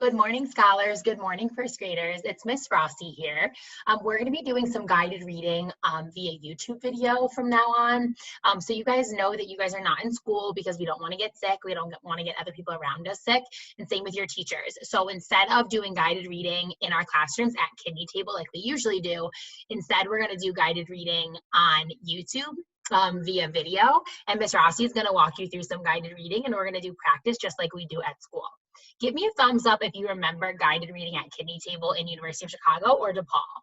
Good morning, scholars. Good morning, first graders. It's Miss Rossi here. We're going to be doing some guided reading via YouTube video from now on. So you guys know that you guys are not in school because we don't want to get sick. We don't want to get other people around us sick, and same with your teachers. So instead of doing guided reading in our classrooms at kidney table like we usually do, instead we're going to do guided reading on YouTube via video. And Miss Rossi is going to walk you through some guided reading, and we're going to do practice just like we do at school. Give me a thumbs up if you remember guided reading at kidney table in University of Chicago or DePaul.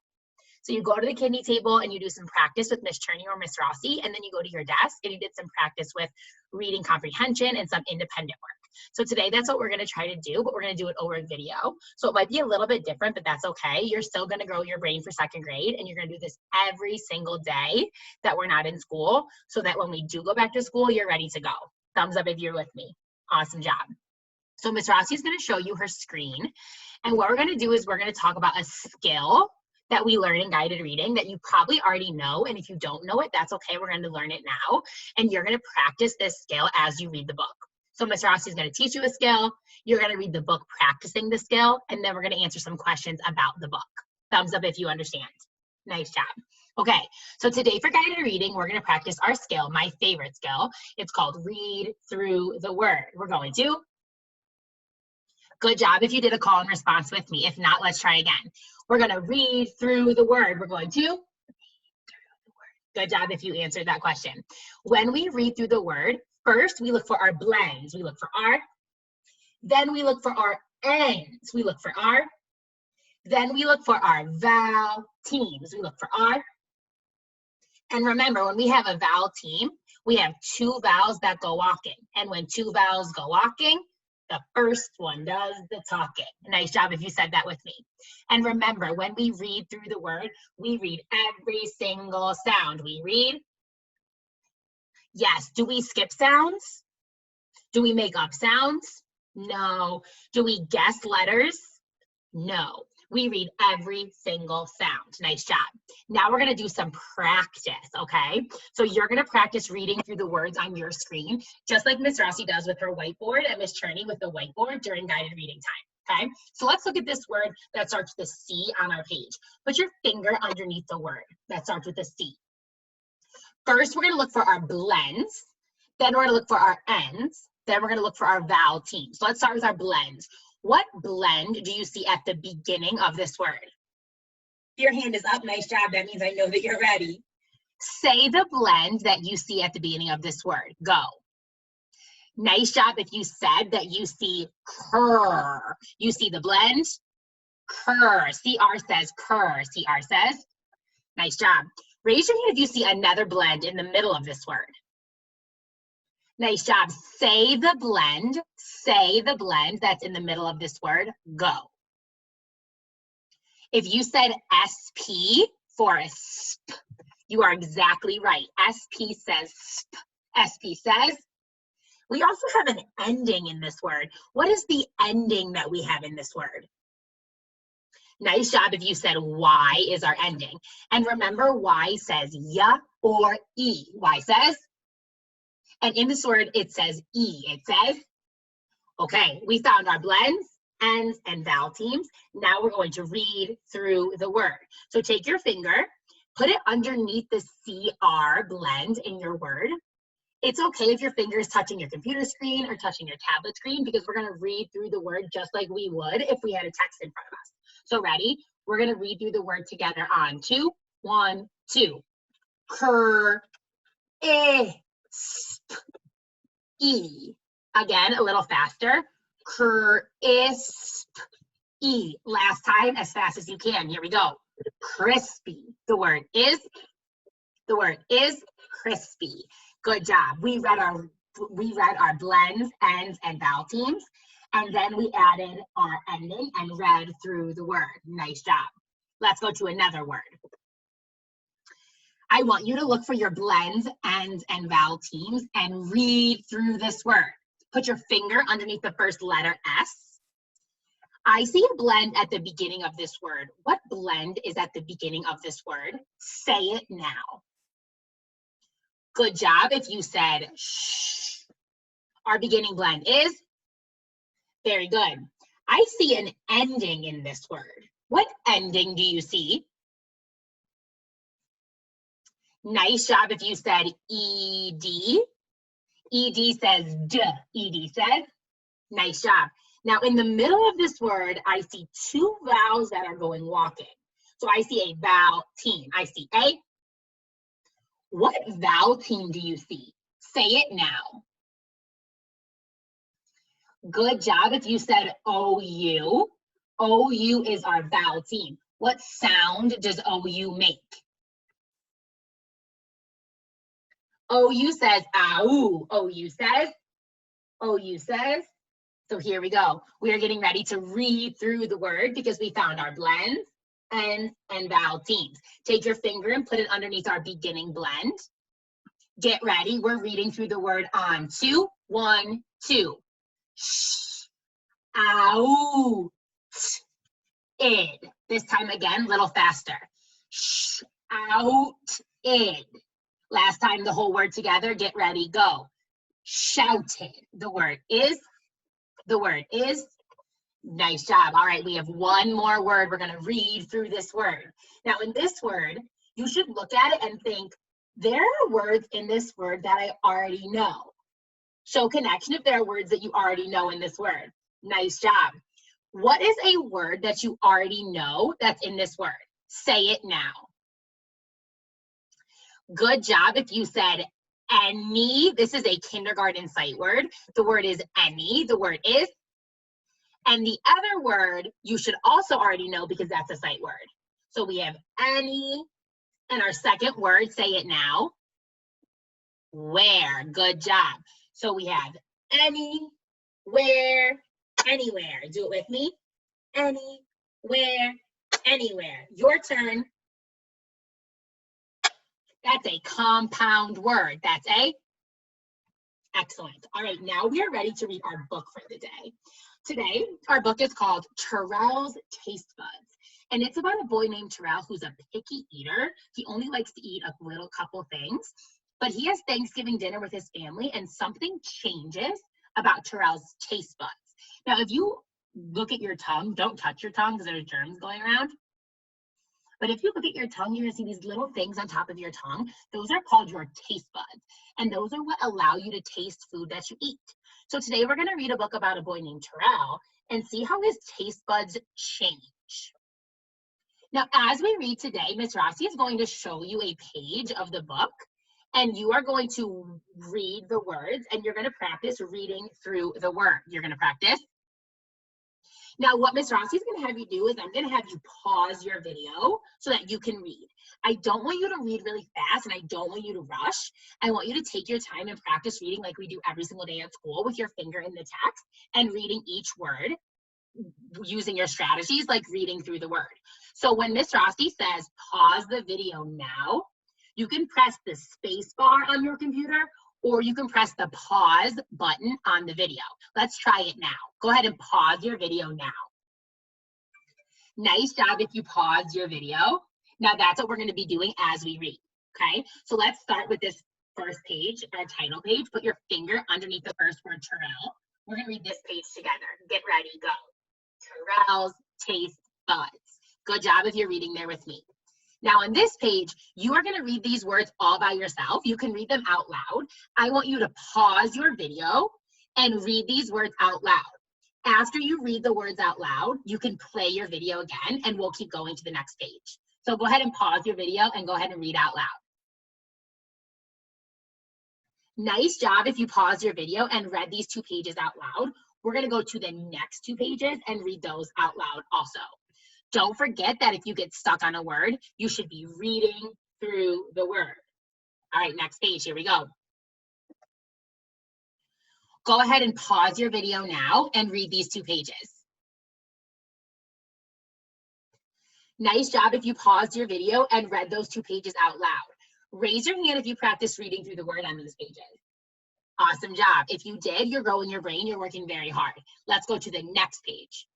So you go to the kidney table and you do some practice with Miss Cherney or Miss Rossi, and then you go to your desk and you did some practice with reading comprehension and some independent work. So today that's what we're going to try to do, but we're going to do it over video. So it might be a little bit different, but that's okay. You're still going to grow your brain for second grade, and you're going to do this every single day that we're not in school, so that when we do go back to school, you're ready to go. Thumbs up if you're with me. Awesome job. So Miss Rossi is going to show you her screen, and what we're going to do is we're going to talk about a skill that we learn in guided reading that you probably already know, and if you don't know it, that's okay. We're going to learn it now, and you're going to practice this skill as you read the book. So Miss Rossi is going to teach you a skill, you're going to read the book practicing the skill, and then we're going to answer some questions about the book. Thumbs up if you understand. Nice job. Okay, so today for guided reading, we're going to practice our skill, my favorite skill. It's called read through the word. We're going to. Good job if you did a call and response with me. If not, let's try again. We're going to read through the word. We're going to. Good job if you answered that question. When we read through the word, first we look for our blends. We look for R. Then we look for our ends. We look for R. Then we look for our vowel teams. We look for R. And remember, when we have a vowel team, we have two vowels that go walking. And when two vowels go walking, the first one does the talking. Nice job if you said that with me. And remember, when we read through the word, we read every single sound. We read. Yes. Do we skip sounds? Do we make up sounds? No. Do we guess letters? No. We read every single sound. Nice job. Now we're going to do some practice, okay? So you're going to practice reading through the words on your screen, just like Miss Rossi does with her whiteboard and Miss Cherney with the whiteboard during guided reading time, okay? So let's look at this word that starts with a C on our page. Put your finger underneath the word that starts with a C. First, we're going to look for our blends. Then we're going to look for our ends. Then we're going to look for our vowel teams. So let's start with our blends. What blend do you see at the beginning of this word? If your hand is up, nice job. That means I know that you're ready. Say the blend that you see at the beginning of this word. Go. Nice job if you said that you see cur. You see the blend? Cur. CR says cur. CR says. Nice job. Raise your hand if you see another blend in the middle of this word. Nice job. Say the blend. Say the blend that's in the middle of this word. Go. If you said SP for a sp, you are exactly right. SP says sp. SP says. We also have an ending in this word. What is the ending that we have in this word? Nice job if you said Y is our ending. And remember, Y says ya or E. Y says. And in this word, it says E. It says, okay, we found our blends, ends, and vowel teams. Now we're going to read through the word. So take your finger, put it underneath the CR blend in your word. It's okay if your finger is touching your computer screen or touching your tablet screen, because we're going to read through the word just like we would if we had a text in front of us. So ready? We're going to read through the word together on 2, 1, 2. Cur, E. Again, a little faster. Crisp. E. Last time, as fast as you can. Here we go. Crispy. The word is crispy. Good job. We read our blends, ends, and vowel teams, and then we added our ending and read through the word. Nice job. Let's go to another word. I want you to look for your blends, ends, and vowel teams and read through this word. Put your finger underneath the first letter S. I see a blend at the beginning of this word. What blend is at the beginning of this word? Say it now. Good job if you said shh. Our beginning blend is very good. I see an ending in this word. What ending do you see? Nice job if you said ED. ED says D. ED says. Nice job. Now, in the middle of this word, I see two vowels that are going walking. So I see a vowel team. I see A. What vowel team do you see? Say it now. Good job if you said OU. OU is our vowel team. What sound does OU make? OU says ow. OU says. OU says. So here we go. We are getting ready to read through the word because we found our blends, ends, and vowel teams. Take your finger and put it underneath our beginning blend. Get ready. We're reading through the word on 2, 1, 2. Shh, ow, id. This time again, a little faster. Shh, out, id. Last time, the whole word together. Get ready, go. Shouted. The word is. Nice job. All right, we have one more word. We're going to read through this word. Now, in this word, you should look at it and think, there are words in this word that I already know. Show connection if there are words that you already know in this word. Nice job. What is a word that you already know that's in this word? Say it now. Good job if you said any. This is a kindergarten sight word. The word is any. The word is. And the other word you should also already know because that's a sight word. So we have any, and our second word, say it now, where. Good job. So we have any, where, anywhere. Do it with me. Any, where, anywhere. Your turn. That's a compound word. That's a. Excellent. All right, now we are ready to read our book for the day. Today, our book is called Terrell's Taste Buds, and it's about a boy named Terrell who's a picky eater. He only likes to eat a little couple things, but he has Thanksgiving dinner with his family, and something changes about Terrell's taste buds. Now, if you look at your tongue, don't touch your tongue because there's germs going around. But if you look at your tongue, you're gonna see these little things on top of your tongue. Those are called your taste buds. And those are what allow you to taste food that you eat. So today we're gonna read a book about a boy named Terrell and see how his taste buds change. Now, as we read today, Miss Rossi is going to show you a page of the book, and you are going to read the words, and you're gonna practice reading through the word. You're gonna practice. Now, what Miss Rossi is going to have you do is I'm going to have you pause your video so that you can read. I don't want you to read really fast, and I don't want you to rush. I want you to take your time and practice reading like we do every single day at school with your finger in the text and reading each word using your strategies like reading through the word. So when Miss Rossi says pause the video now, you can press the space bar on your computer, or you can press the pause button on the video. Let's try it now. Go ahead and pause your video now. Nice job if you paused your video. Now that's what we're gonna be doing as we read, okay? So let's start with this first page, our title page. Put your finger underneath the first word, Terrell. We're gonna read this page together. Get ready, go. Terrell's Taste Buds. Good job if you're reading there with me. Now on this page, you are gonna read these words all by yourself. You can read them out loud. I want you to pause your video and read these words out loud. After you read the words out loud, you can play your video again and we'll keep going to the next page. So go ahead and pause your video and go ahead and read out loud. Nice job if you paused your video and read these 2 pages out loud. We're gonna go to the next 2 pages and read those out loud also. Don't forget that if you get stuck on a word, you should be reading through the word. All right, next page, here we go. Go ahead and pause your video now and read these 2 pages. Nice job if you paused your video and read those 2 pages out loud. Raise your hand if you practice reading through the word on those pages. Awesome job. If you did, you're growing your brain, you're working very hard. Let's go to the next page.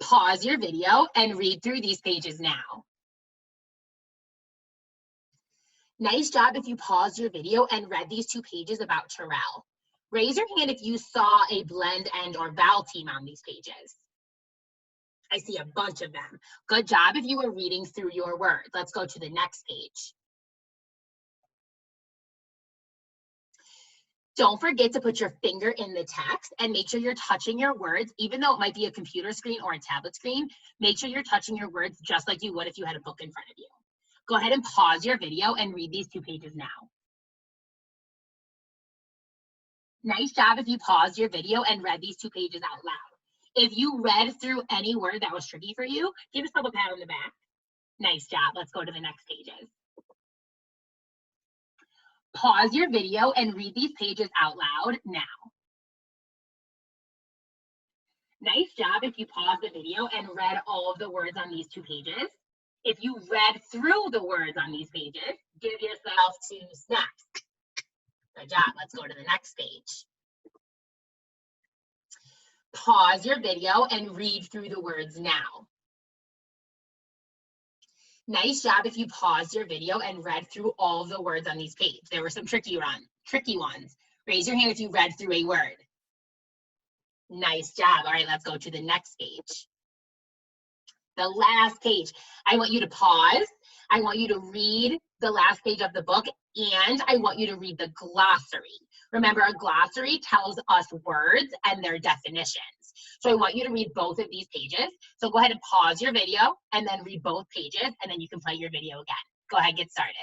Pause your video and read through these pages now. Nice job if you paused your video and read these 2 pages about Terrell. Raise your hand if you saw a blend, end, or vowel team on these pages. I see a bunch of them. Good job if you were reading through your words. Let's go to the next page. Don't forget to put your finger in the text and make sure you're touching your words, even though it might be a computer screen or a tablet screen. Make sure you're touching your words just like you would if you had a book in front of you. Go ahead and pause your video and read these 2 pages now. Nice job if you paused your video and read these 2 pages out loud. If you read through any word that was tricky for you, give yourself a pat on the back. Nice job. Let's go to the next pages. Pause your video and read these pages out loud now. Nice job if you paused the video and read all of the words on these 2 pages. If you read through the words on these pages, give yourself 2 snaps. Good job. Let's go to the next page. Pause your video and read through the words now. Nice job if you paused your video and read through all of the words on these pages. There were some tricky ones. Raise your hand if you read through a word. Nice job. All right, let's go to the next page. The last page. I want you to pause. I want you to read the last page of the book, and I want you to read the glossary. Remember, a glossary tells us words and their definitions. So I want you to read both of these pages. So go ahead and pause your video and then read both pages, and then you can play your video again. Go ahead, get started.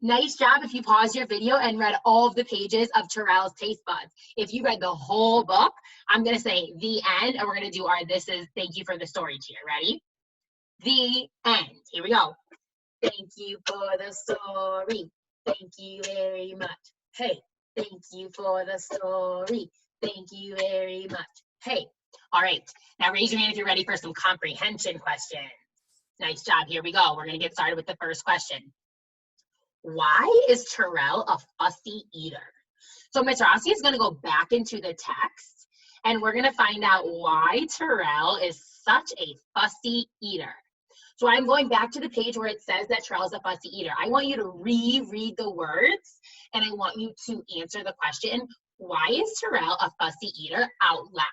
Nice job if you paused your video and read all of the pages of Terrell's Taste Buds. If you read the whole book, I'm going to say the end, and we're going to do our this is thank you for the story cheer. Ready? The end. Here we go. Thank you for the story. Thank you very much. Hey, thank you for the story. Thank you very much. Hey. All right. Now raise your hand if you're ready for some comprehension questions. Nice job. Here we go. We're going to get started with the first question. Why is Terrell a fussy eater? So Miss Rossi is going to go back into the text, and we're going to find out why Terrell is such a fussy eater. So I'm going back to the page where it says that Terrell is a fussy eater. I want you to reread the words, and I want you to answer the question, why is Terrell a fussy eater, out loud?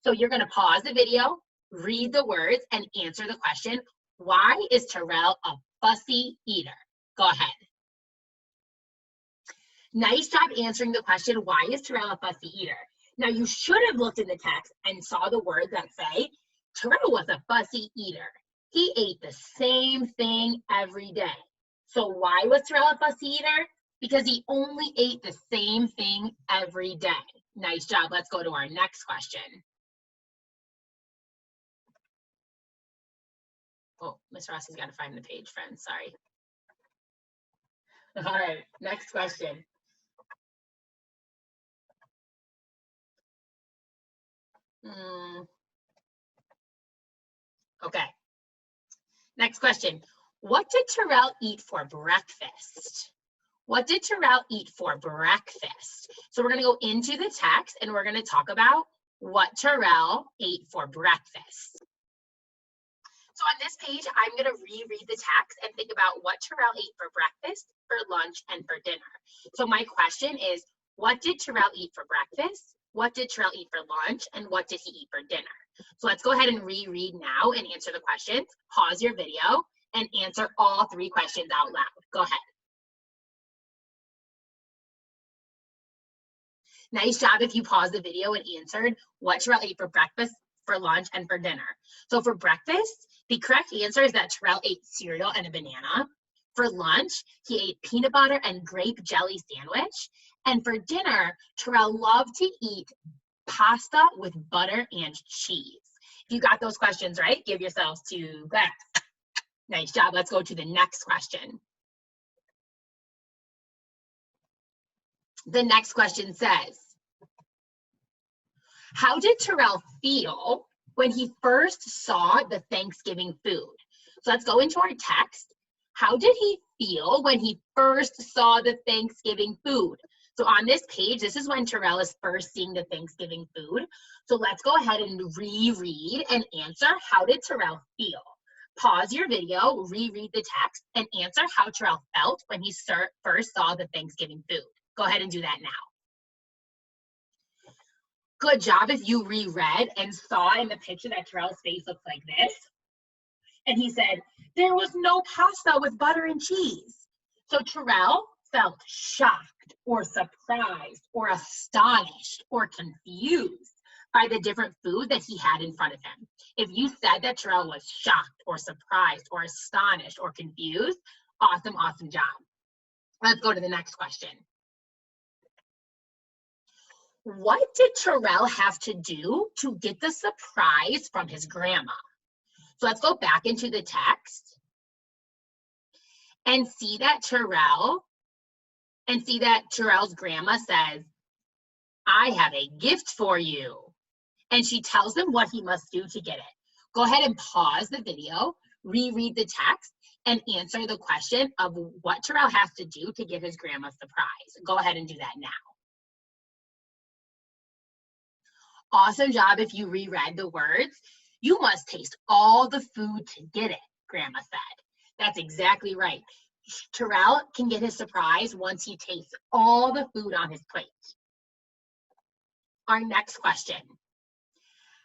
So you're going to pause the video, read the words, and answer the question, why is Terrell a fussy eater? Go ahead. Nice job answering the question, why is Terrell a fussy eater? Now you should have looked in the text and saw the words that say, Terrell was a fussy eater. He ate the same thing every day. So why was Terrell a fussy eater? Because he only ate the same thing every day. Nice job. Let's go to our next question. Oh, Miss Rossi's got to find the page, friends. Sorry. All right, next question. Okay. Next question. What did Terrell eat for breakfast? What did Terrell eat for breakfast? So we're going to go into the text and we're going to talk about what Terrell ate for breakfast. So on this page, I'm going to reread the text and think about what Terrell ate for breakfast, for lunch, and for dinner. So my question is, what did Terrell eat for breakfast? What did Terrell eat for lunch? And what did he eat for dinner? So let's go ahead and reread now and answer the questions. Pause your video and answer all 3 questions out loud. Go ahead. Nice job if you paused the video and answered what Terrell ate for breakfast, for lunch, and for dinner. So for breakfast, the correct answer is that Terrell ate cereal and a banana. For lunch, he ate peanut butter and grape jelly sandwich. And for dinner, Terrell loved to eat pasta with butter and cheese. If you got those questions right, give yourselves 2 claps. Nice job. Let's go to the next question. The next question says, how did Terrell feel when he first saw the Thanksgiving food? So let's go into our text. How did he feel when he first saw the Thanksgiving food? So on this page, this is when Terrell is first seeing the Thanksgiving food. So let's go ahead and reread and answer, how did Terrell feel? Pause your video, reread the text, and answer how Terrell felt when he first saw the Thanksgiving food. Go ahead and do that now. Good job if you reread and saw in the picture that Terrell's face looks like this. And he said, there was no pasta with butter and cheese. So Terrell felt shocked or surprised or astonished or confused by the different food that he had in front of him. If you said that Terrell was shocked or surprised or astonished or confused, awesome, awesome job. Let's go to the next question. What did Terrell have to do to get the surprise from his grandma? So let's go back into the text and see that Terrell's grandma says, I have a gift for you. And she tells him what he must do to get it. Go ahead and pause the video, reread the text, and answer the question of what Terrell has to do to get his grandma surprise. Go ahead and do that now. Awesome job if you reread the words. You must taste all the food to get it, Grandma said. That's exactly right. Terrell can get his surprise once he tastes all the food on his plate. Our next question.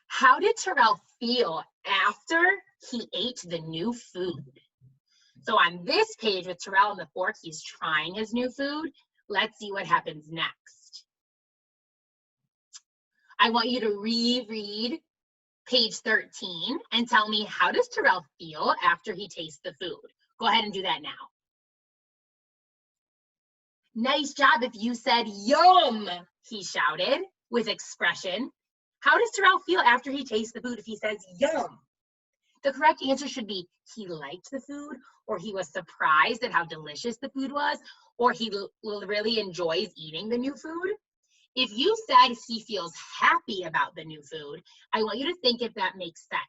How did Terrell feel after he ate the new food? So on this page with Terrell on the fork, he's trying his new food. Let's see what happens next. I want you to reread page 13 and tell me, how does Terrell feel after he tastes the food? Go ahead and do that now. Nice job if you said yum, he shouted with expression. How does Terrell feel after he tastes the food if he says yum? The correct answer should be he liked the food, or he was surprised at how delicious the food was, or he really enjoys eating the new food. If you said he feels happy about the new food, I want you to think if that makes sense.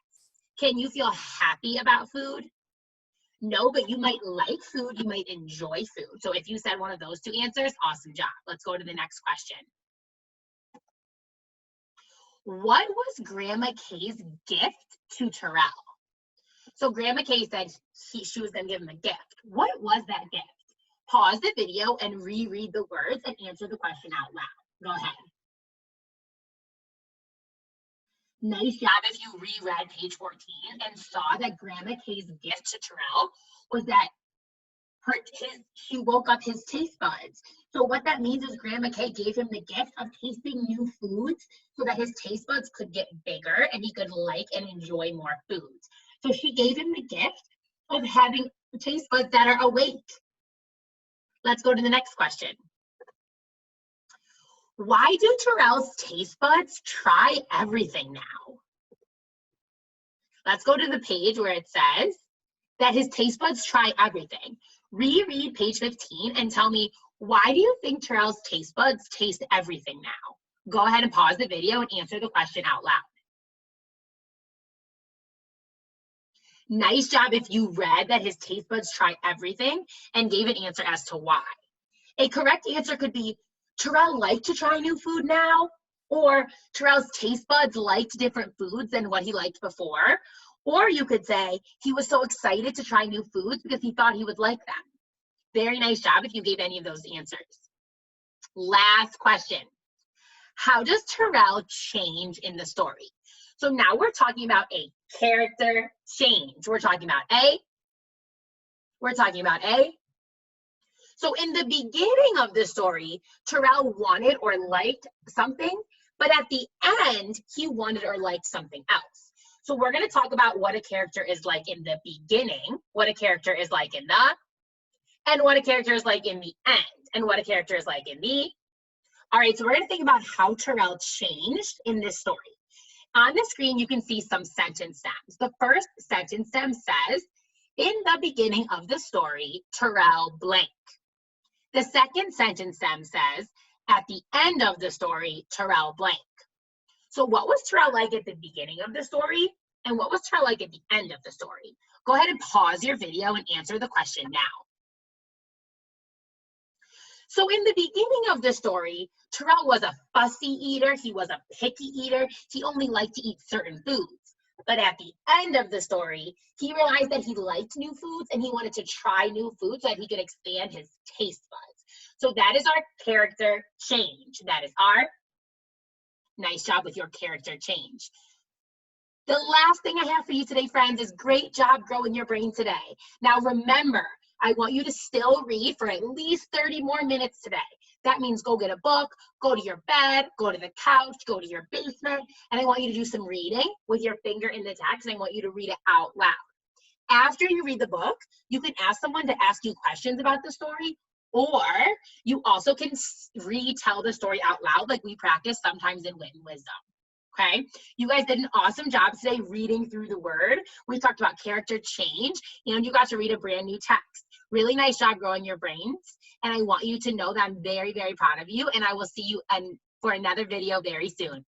Can you feel happy about food? No, but you might like food, you might enjoy food. So if you said one of those two answers, awesome job. Let's go to the next question. What was Grandma Kay's gift to Terrell? So Grandma Kay said she was going to give him a gift. What was that gift? Pause the video and reread the words and answer the question out loud. Go ahead. Nice job if you reread page 14 and saw that Grandma Kay's gift to Terrell was that she woke up his taste buds. So what that means is Grandma Kay gave him the gift of tasting new foods so that his taste buds could get bigger and he could like and enjoy more foods. So she gave him the gift of having taste buds that are awake. Let's go to the next question. Why do Terrell's taste buds try everything now? Let's go to the page where it says that his taste buds try everything. Reread page 15 and tell me, why do you think Terrell's taste buds taste everything now? Go ahead and pause the video and answer the question out loud. Nice job if you read that his taste buds try everything and gave an answer as to why. A correct answer could be, Terrell liked to try new food now, or Terrell's taste buds liked different foods than what he liked before, or you could say he was so excited to try new foods because he thought he would like them. Very nice job if you gave any of those answers. Last question. How does Terrell change in the story? So now we're talking about a character change. We're talking about A. So in the beginning of the story, Terrell wanted or liked something, but at the end, he wanted or liked something else. So we're going to talk about what a character is like in the beginning, what a character is like in the, and what a character is like in the end, and what a character is like in the. All right, so we're going to think about how Terrell changed in this story. On the screen, you can see some sentence stems. The first sentence stem says, in the beginning of the story, Terrell blank. The second sentence stem says, at the end of the story, Terrell blank. So what was Terrell like at the beginning of the story? And what was Terrell like at the end of the story? Go ahead and pause your video and answer the question now. So in the beginning of the story, Terrell was a fussy eater. He was a picky eater. He only liked to eat certain foods. But at the end of the story, he realized that he liked new foods and he wanted to try new foods so that he could expand his taste buds. So that is our character change. That is our nice job with your character change. The last thing I have for you today, friends, is great job growing your brain today. Now remember, I want you to still read for at least 30 more minutes today. That means go get a book, go to your bed, go to the couch, go to your basement, and I want you to do some reading with your finger in the text, and I want you to read it out loud. After you read the book, you can ask someone to ask you questions about the story, or you also can retell the story out loud like we practice sometimes in Wit and Wisdom. Okay, you guys did an awesome job today reading through the word. We talked about character change, and you got to read a brand new text. Really nice job growing your brains, and I want you to know that I'm very, very proud of you, and I will see you for another video very soon.